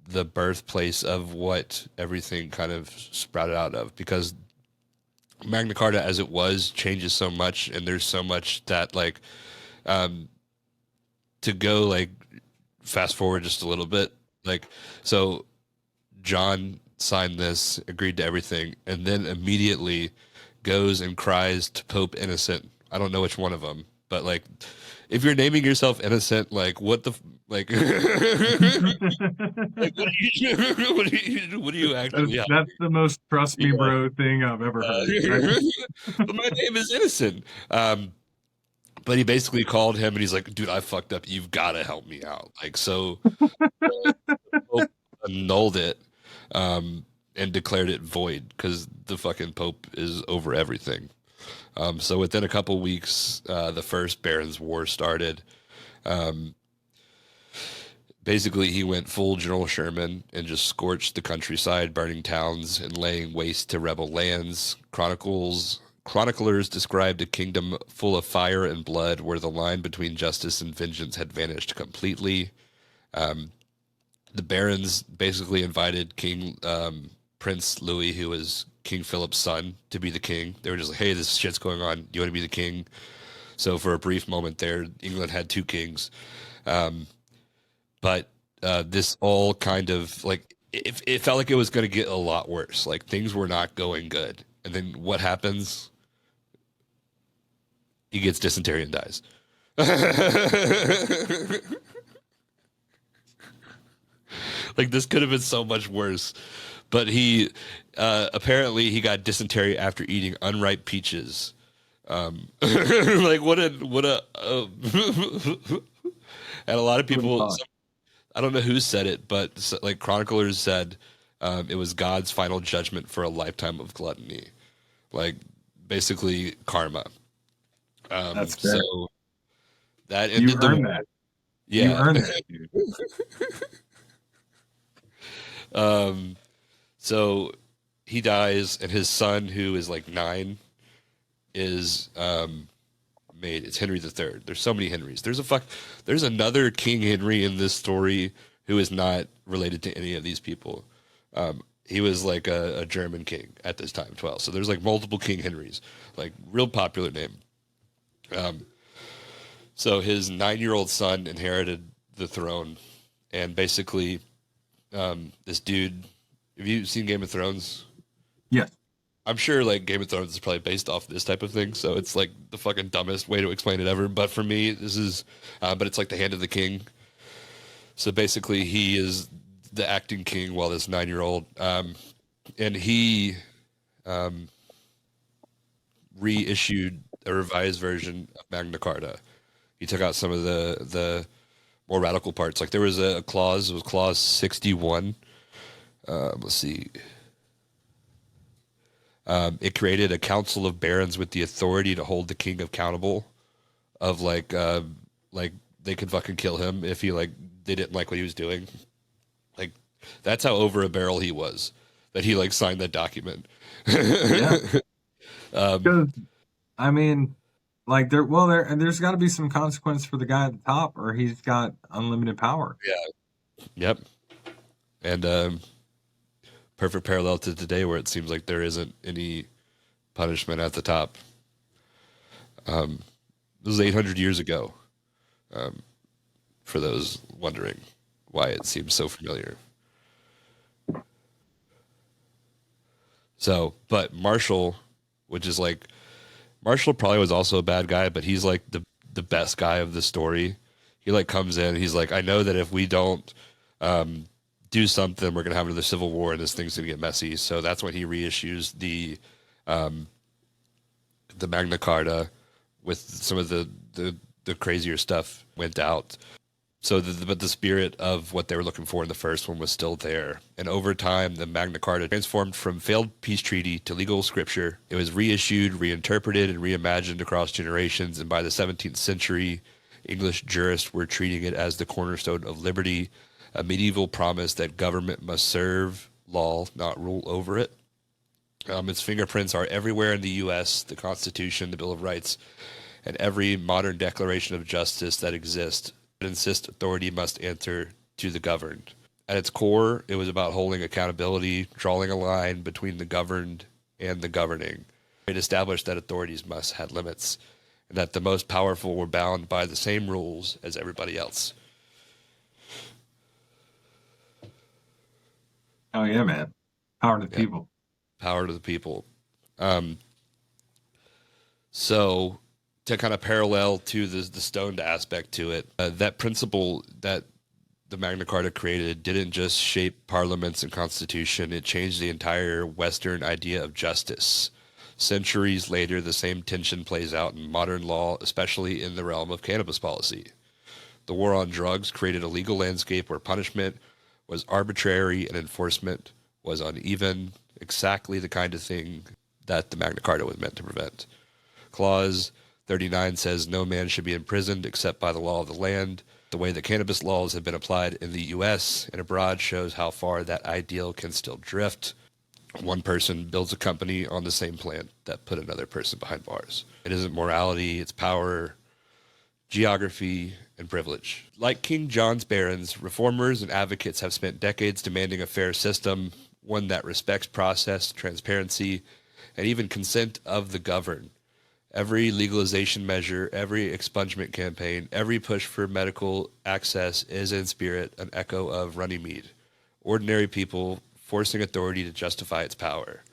the birthplace of what everything kind of sprouted out of, because Magna Carta as it was changes so much, and there's so much that like to go like fast forward just a little bit, like so John signed this, agreed to everything, and then immediately goes and cries to Pope Innocent. I don't know which one of them, but like if you're naming yourself Innocent, like what the like, like what do you actually have? That's the most trust me, bro thing I've ever heard. But my name is Innocent. But he basically called him and he's like, dude, I fucked up. You've got to help me out. Like, so the Pope annulled it and declared it void because the fucking Pope is over everything. So within a couple weeks, the First Barons' War started. Basically, he went full General Sherman and just scorched the countryside, burning towns and laying waste to rebel lands. Chroniclers described a kingdom full of fire and blood, where the line between justice and vengeance had vanished completely. The barons basically invited King Prince Louis, who was King Philip's son, to be the king. They were just like, hey, this shit's going on. You want to be the king? So for a brief moment there, England had two kings. But this all kind of like it felt like it was going to get a lot worse. Like things were not going good. And then what happens? He gets dysentery and dies. Like this could have been so much worse. But he apparently he got dysentery after eating unripe peaches. Like what a and a lot of people, I don't know who said it, but like chroniclers said it was God's final judgment for a lifetime of gluttony, like basically karma. That's fair. So that ended You earned that. Yeah. You earned that, dude. So he dies, and his son, who is like 9, is made. It's Henry III. There's so many Henrys. There's another King Henry in this story who is not related to any of these people. He was like a German king at this time, 12. So there's like multiple King Henrys, like real popular name. So his 9-year-old son inherited the throne, and basically, this dude. Have you seen Game of Thrones? Yes. I'm sure like Game of Thrones is probably based off this type of thing, so it's like the fucking dumbest way to explain it ever. But for me, this is, but it's like the hand of the king. So basically, he is the acting king while this 9-year-old, and he reissued a revised version of Magna Carta. He took out some of the more radical parts. Like there was a clause, it was clause 61. Let's see. It created a council of barons with the authority to hold the king accountable. Of like they could fucking kill him if he like they didn't like what he was doing. Like that's how over a barrel he was that he like signed that document. Yeah. Because I mean, like there's got to be some consequence for the guy at the top, or he's got unlimited power. Yeah. Yep. And perfect parallel to today, where it seems like there isn't any punishment at the top. This was 800 years ago. For those wondering why it seems so familiar. So, but Marshall, which is like, Marshall probably was also a bad guy, but he's like the best guy of the story. He like comes in, he's like, I know that if we don't do something, we're gonna have another civil war, and this thing's gonna get messy. So that's when he reissues the Magna Carta with some of the crazier stuff went out. So, but the spirit of what they were looking for in the first one was still there. And over time, the Magna Carta transformed from failed peace treaty to legal scripture. It was reissued, reinterpreted, and reimagined across generations. And by the 17th century, English jurists were treating it as the cornerstone of liberty, a medieval promise that government must serve law, not rule over it. Its fingerprints are everywhere in the U.S., the Constitution, the Bill of Rights, and every modern declaration of justice that exists. It insists authority must answer to the governed. At its core, it was about holding accountability, drawing a line between the governed and the governing. It established that authorities must have limits, and that the most powerful were bound by the same rules as everybody else. Oh yeah, man! Power to the people. Power to the people. So to kind of parallel to the stoned aspect to it, that principle that the Magna Carta created didn't just shape parliaments and constitution, it changed the entire Western idea of justice. Centuries later, the same tension plays out in modern law, especially in the realm of cannabis policy. The war on drugs created a legal landscape where punishment was arbitrary and enforcement was uneven, exactly the kind of thing that the Magna Carta was meant to prevent. Clause 39 says no man should be imprisoned except by the law of the land. The way the cannabis laws have been applied in the U.S. and abroad shows how far that ideal can still drift. One person builds a company on the same plan that put another person behind bars. It isn't morality, it's power, geography, and privilege. Like King John's barons, reformers and advocates have spent decades demanding a fair system, one that respects process, transparency, and even consent of the governed. Every legalization measure, every expungement campaign, every push for medical access is in spirit an echo of Runnymede. Ordinary people forcing authority to justify its power.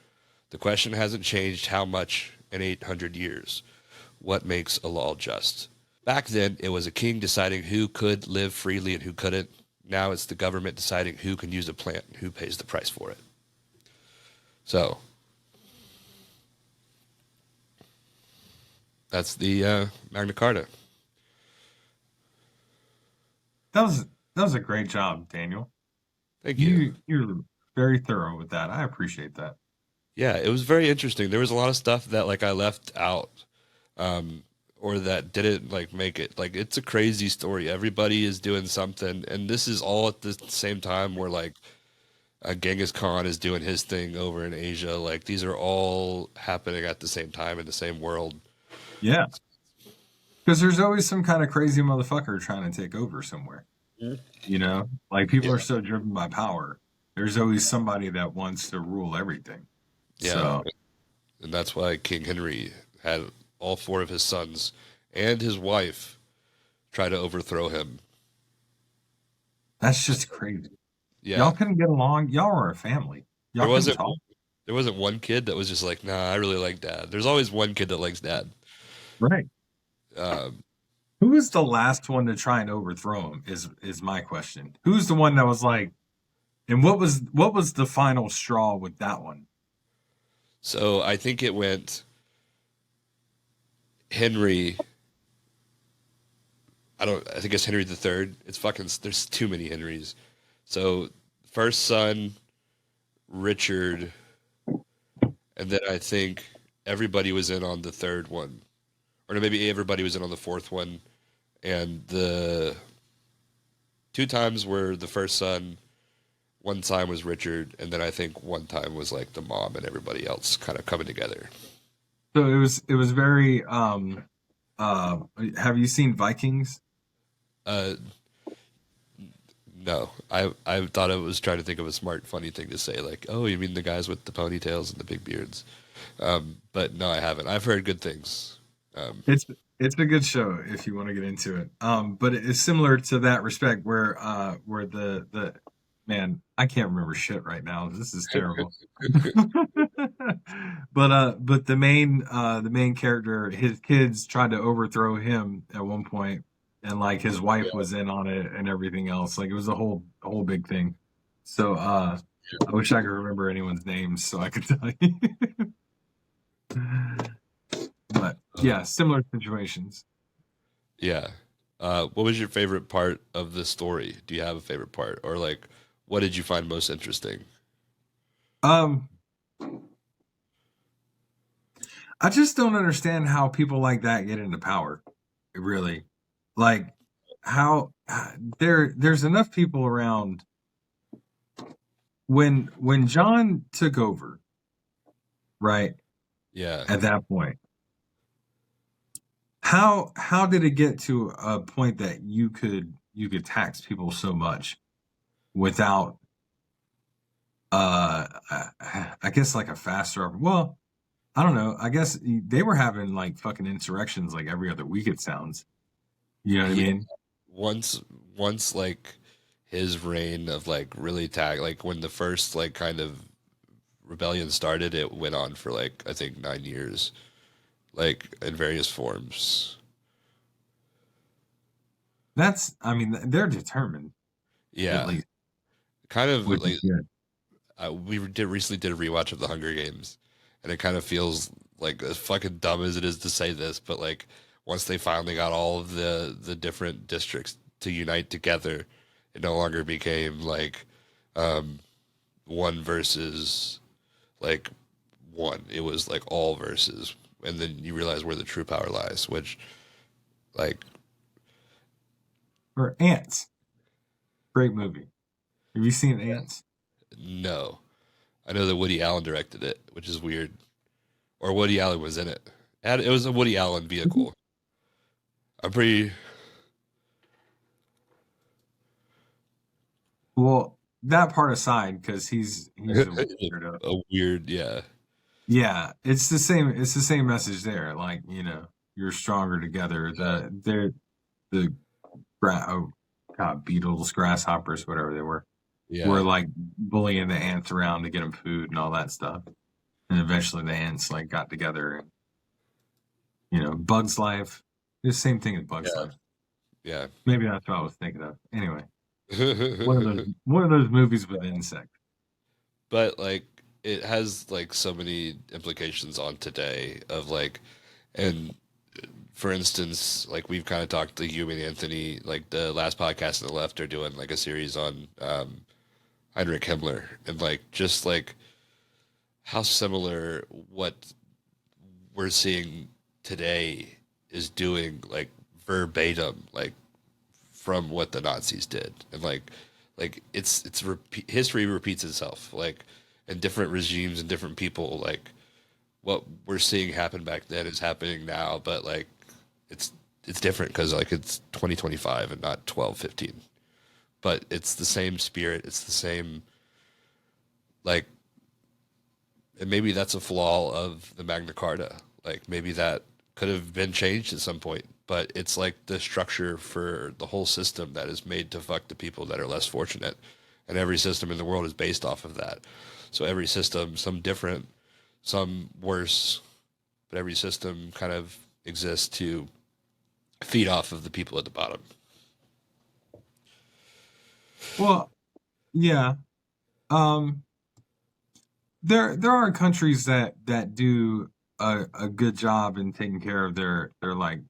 The question hasn't changed how much in 800 years. What makes a law just? Back then, it was a king deciding who could live freely and who couldn't. Now it's the government deciding who can use a plant and who pays the price for it. So that's the Magna Carta. That was a great job, Daniel. Thank you. You're very thorough with that. I appreciate that. Yeah, it was very interesting. There was a lot of stuff that like I left out, or that didn't like make it. Like it's a crazy story. Everybody is doing something, and this is all at the same time where like Genghis Khan is doing his thing over in Asia. Like these are all happening at the same time in the same world. Yeah. Because there's always some kind of crazy motherfucker trying to take over somewhere. You know? Like people are so driven by power. There's always somebody that wants to rule everything. Yeah. So. And that's why King Henry had all 4 of his sons and his wife try to overthrow him. That's just crazy. Yeah. Y'all couldn't get along. Y'all were a family. Y'all couldn't talk. There wasn't one kid that was just like, nah, I really like dad. There's always one kid that likes dad. Right. Um, Who was the last one to try and overthrow him? Is my question. Who's the one that was like, and what was the final straw with that one? so I think it went Henry. I think it's Henry the Third. It's fucking, there's too many Henrys. So first son, Richard, and then I think everybody was in on the third one. Or maybe everybody was in on the fourth one. And the two times were the first son, one time was Richard, and then I think one time was like the mom and everybody else kind of coming together. So it was very have you seen Vikings? No, I thought I was trying to think of a smart, funny thing to say, like, oh, you mean the guys with the ponytails and the big beards? But no, I haven't. I've heard good things. It's a good show if you want to get into it. But it's similar to that respect where the man, I can't remember shit right now. This is terrible. But the main character, his kids tried to overthrow him at one point, and like his wife was in on it and everything else. Like it was a whole big thing. So I wish I could remember anyone's names so I could tell you. But yeah, similar situations. Yeah. What was your favorite part of the story? Do you have a favorite part, or like, what did you find most interesting? I just don't understand how people like that get into power. Really, like how there's enough people around. When John took over, right? Yeah. At that point, how did it get to a point that you could tax people so much without I guess like a faster, well, I don't know. I guess they were having like fucking insurrections like every other week, it sounds. You know what I Yeah. mean? Once like his reign of like really like when the first like kind of rebellion started, it went on for like I think 9 years, like in various forms. I mean, they're determined, at Yeah, least, kind of which like is good. recently did a rewatch of the Hunger Games, and it kind of feels like as fucking dumb as it is to say this, but like once they finally got all of the different districts to unite together, it no longer became like one versus like one. It was like all versus, and then you realize where the true power lies, which like Or Ants, great movie. Have you seen Ants? no. I know that Woody Allen directed it, which is weird. Or Woody Allen was in it. It was a Woody Allen vehicle. I'm pretty. Well, that part aside, because he's a weirdo. A weird, yeah. Yeah, it's the same. It's the same message there. Like you're stronger together. The oh god, beetles, grasshoppers, whatever they were Yeah. like bullying the ants around to get them food and all that stuff. And eventually the ants like got together. And, Bug's Life. The same thing as Bug's Life. Yeah. Maybe that's what I was thinking of. Anyway, one of those movies with insects. But like it has like so many implications on today of like, and for instance, like we've kind of talked to Hugh and Anthony, like the last podcast on the left are doing like a series on Heinrich Himmler, and like just like how similar what we're seeing today is doing like verbatim like from what the Nazis did, and like history repeats itself, like, and different regimes and different people, like what we're seeing happen back then is happening now, but like it's different because like it's 2025 and not 1215, but it's the same spirit, it's the same like, and maybe that's a flaw of the Magna Carta, like maybe that could have been changed at some point, but it's like the structure for the whole system that is made to fuck the people that are less fortunate. and every system in the world is based off of that. So every system, some different, some worse, but every system kind of exists to feed off of the people at the bottom. Well, yeah. Um, there are countries that do a good job in taking care of their like,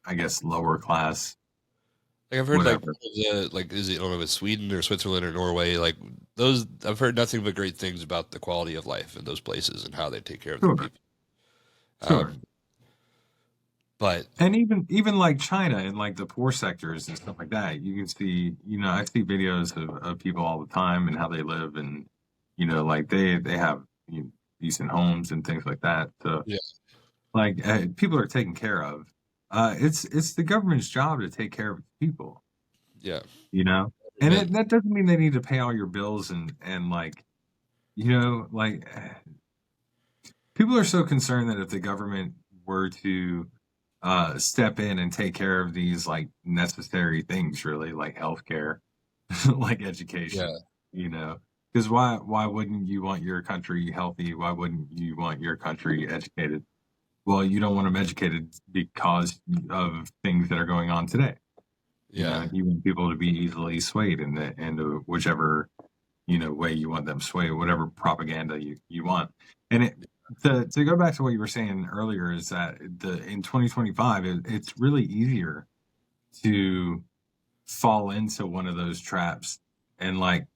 I guess, lower class. Like I've heard Whatever. is it, I don't know if it's Sweden or Switzerland or Norway, like those, I've heard nothing but great things about the quality of life in those places and how they take care of Sure. their people. Sure. But And even like China and like the poor sectors and stuff like that, you can see, I see videos of people all the time and how they live, and like they have decent homes and things like that. So yeah, like people are taken care of. It's the government's job to take care of its people, yeah, and And- that doesn't mean they need to pay all your bills and like, like people are so concerned that if the government were to step in and take care of these like necessary things, really, like healthcare, like education, yeah, because why wouldn't you want your country healthy? Why wouldn't you want your country educated? Well, you don't want them educated because of things that are going on today. yeah, You want people to be easily swayed into whichever way you want them swayed, whatever propaganda you want. And to go back to what you were saying earlier is that in 2025 it's really easier to fall into one of those traps. And like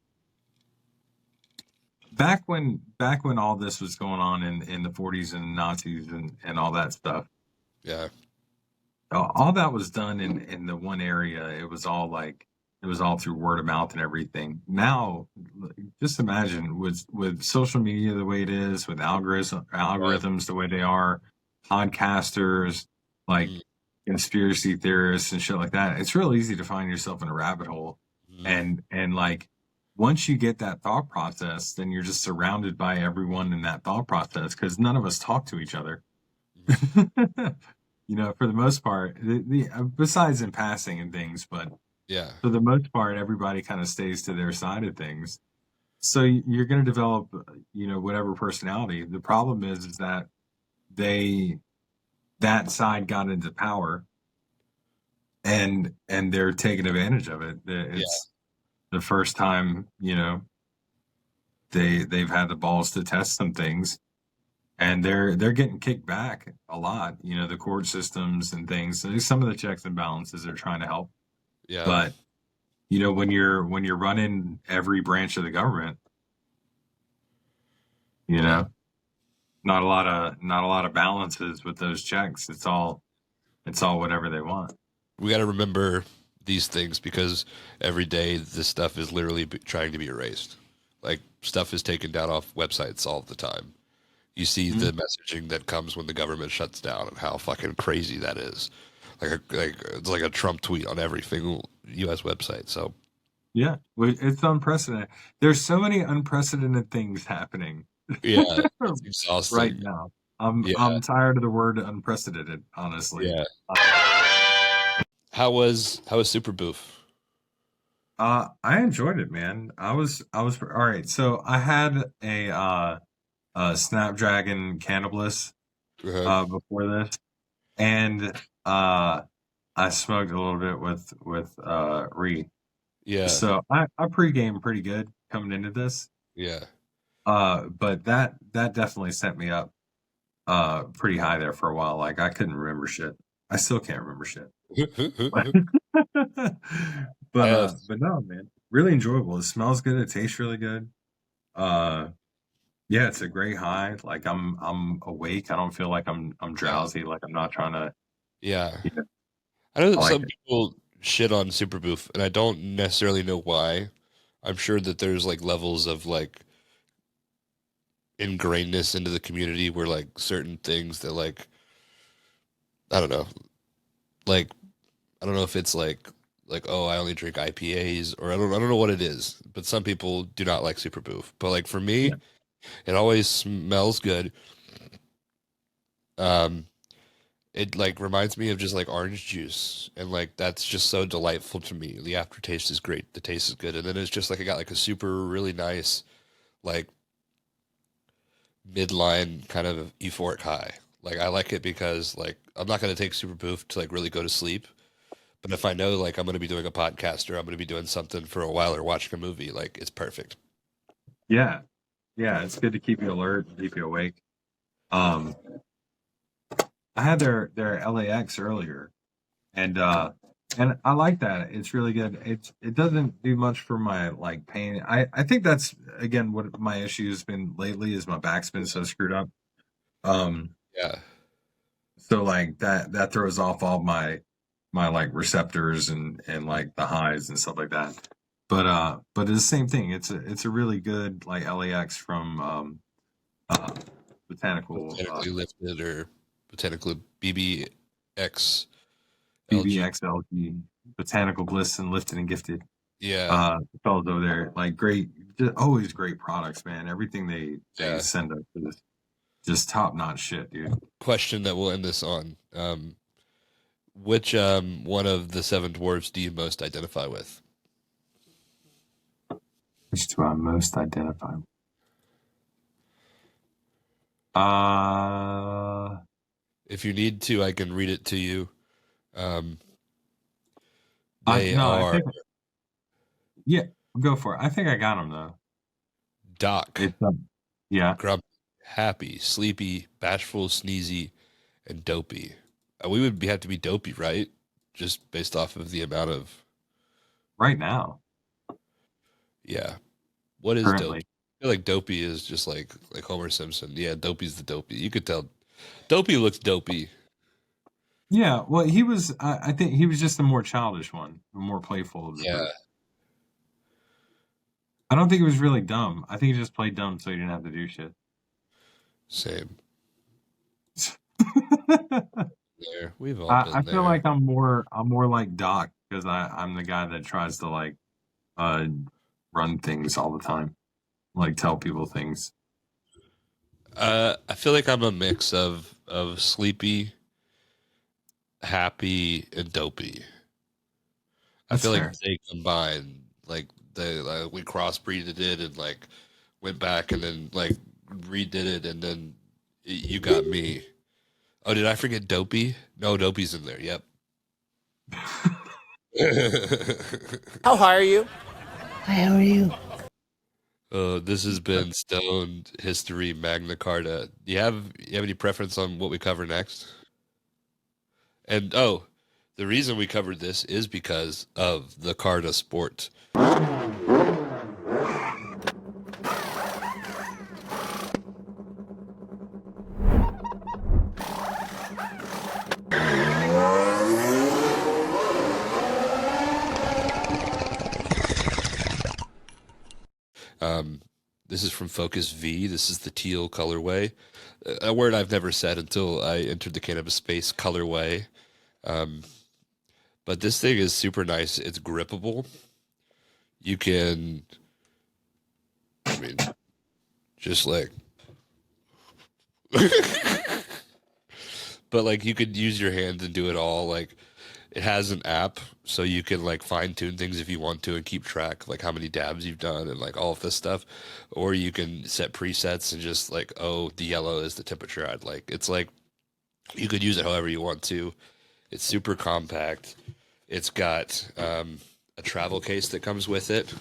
back when all this was going on in the 40s and Nazis and all that stuff, yeah, all that was done in the one area. It was all through word of mouth and everything. Now, just imagine with social media the way it is, with algorithms the way they are, podcasters, like conspiracy theorists and shit like that. It's real easy to find yourself in a rabbit hole, and like once you get that thought process, then you're just surrounded by everyone in that thought process because none of us talk to each other. For the most part, besides in passing and things, but yeah, for the most part, everybody kind of stays to their side of things. So you're going to develop, whatever personality. The problem is that that side got into power, and they're taking advantage of it. It's the first time, they've had the balls to test some things, and they're getting kicked back a lot. The court systems and things. So some of the checks and balances are trying to help. yeah. But when you're running every branch of the government, not a lot of balances with those checks. It's all whatever they want. We got to remember these things because every day this stuff is literally trying to be erased. Like stuff is taken down off websites all the time. You see the messaging that comes when the government shuts down and how fucking crazy that is. Like it's like a Trump tweet on every single U.S. website. So yeah, it's unprecedented. There's so many unprecedented things happening. yeah, it's exhausting right now. I'm tired of the word unprecedented, honestly. Yeah. How was Super Boof? I enjoyed it, man. I was all right. So I had a Snapdragon Cannibalist before this, and I smoked a little bit with Ree. Yeah. So I pregame pretty good coming into this. Yeah. But that definitely set me up pretty high there for a while. Like I couldn't remember shit. I still can't remember shit. but no, man, really enjoyable. It smells good. It tastes really good. Yeah, it's a great high. Like I'm awake. I don't feel like I'm drowsy. Like I'm not trying to. Yeah. You know, I know that like some people shit on Super Boof, and I don't necessarily know why. I'm sure that there's like levels of like ingrainedness into the community where like certain things that like I don't know. Like I don't know if it's like oh I only drink IPAs or I don't know what it is, but some people do not like Super Boof. But like for me, it always smells good. It like reminds me of just like orange juice, and like that's just so delightful to me. The aftertaste is great, the taste is good, and then it's just like it got like a super really nice like midline kind of euphoric high. Like I like it because like I'm not gonna take super boof to like really go to sleep, but if I know like I'm gonna be doing a podcast or I'm gonna be doing something for a while or watching a movie, like it's perfect. Yeah, yeah, it's good to keep you alert, keep you awake. Um, I had their LAX earlier, and I like that. It's really good. It doesn't do much for my like pain. I think that's again what my issue has been lately is my back's been so screwed up. Um, Yeah. so like that throws off all my like receptors and like the highs and stuff like that. But it's the same thing. It's a really good like LAX from uh botanical Botanically lifted or botanically BBX LG. BBXLG botanical bliss and lifted and gifted. Yeah. Fellas over there, like great, just always great products, man. Everything they Yeah. send us is just top notch shit, dude. Question that we'll end this on. Which one of the seven dwarfs do you most identify with? Which do I most identify with? Uh, If you need to, I can read it to you. Um, I they no, I are think yeah, go for it. I think I got them though. Doc, It's yeah, Grump, Happy, Sleepy, Bashful, Sneezy, and Dopey. We would have to be Dopey, right? Just based off of the amount of right now yeah. What is currently. Dopey? I feel like Dopey is just like Homer Simpson. Yeah, Dopey's the Dopey. You could tell Dopey looks dopey. Yeah, well, he was. I think he was just the more childish one, the more playful of the Yeah, group. I don't think he was really dumb. I think he just played dumb so he didn't have to do shit. same. There, we've all been I there. feel like I'm more like Doc because I'm the guy that tries to like uh run things all the time, like tell people things. I feel like I'm a mix of sleepy, happy, and dopey. I That's feel fair. like they combine like we crossbreeded it and like went back and then like redid it and then you got me. Oh, did I forget Dopey? No, Dopey's in there. Yep. How high are you? Hi, how are you? This has been Stoned History Magna Carta. You have any preference on what we cover next? And the reason we covered this is because of the Carta Sport. This is from Focus V. This is the teal colorway. A word I've never said until I entered the cannabis space, colorway. But this thing is super nice. It's grippable. You can, I mean, just like, but like you could use your hands and do it all. Like it has an app so you can like fine tune things if you want to and keep track like how many dabs you've done and like all of this stuff. Or you can set presets and just like, oh, the yellow is the temperature I'd like. It's like you could use it however you want to. It's super compact. It's got a travel case that comes with it.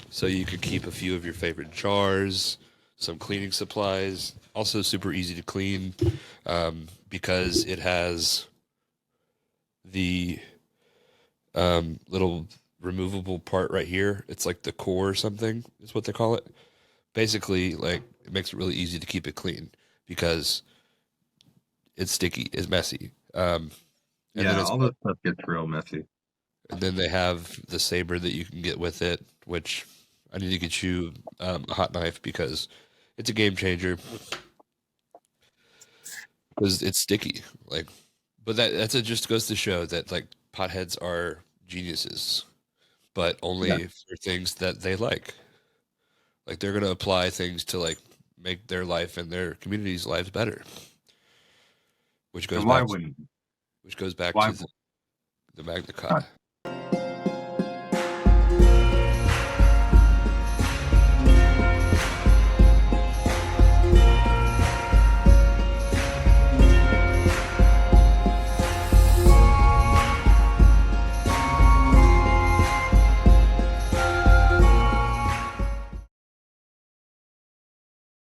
So you could keep a few of your favorite jars, some cleaning supplies. Also super easy to clean because it has the little removable part right here. It's like the core or something is what they call it. Basically, like it makes it really easy to keep it clean because it's sticky, it's messy. And Yeah, all this stuff gets real messy. And then they have the saber that you can get with it, which I need to get you a hot knife because it's a game changer. Because it's sticky, like, but it just goes to show that like potheads are geniuses, but only for things that they like. Like they're gonna apply things to like make their life and their community's lives better. which goes And why back wouldn't? which goes back Why? to the Magna Carta.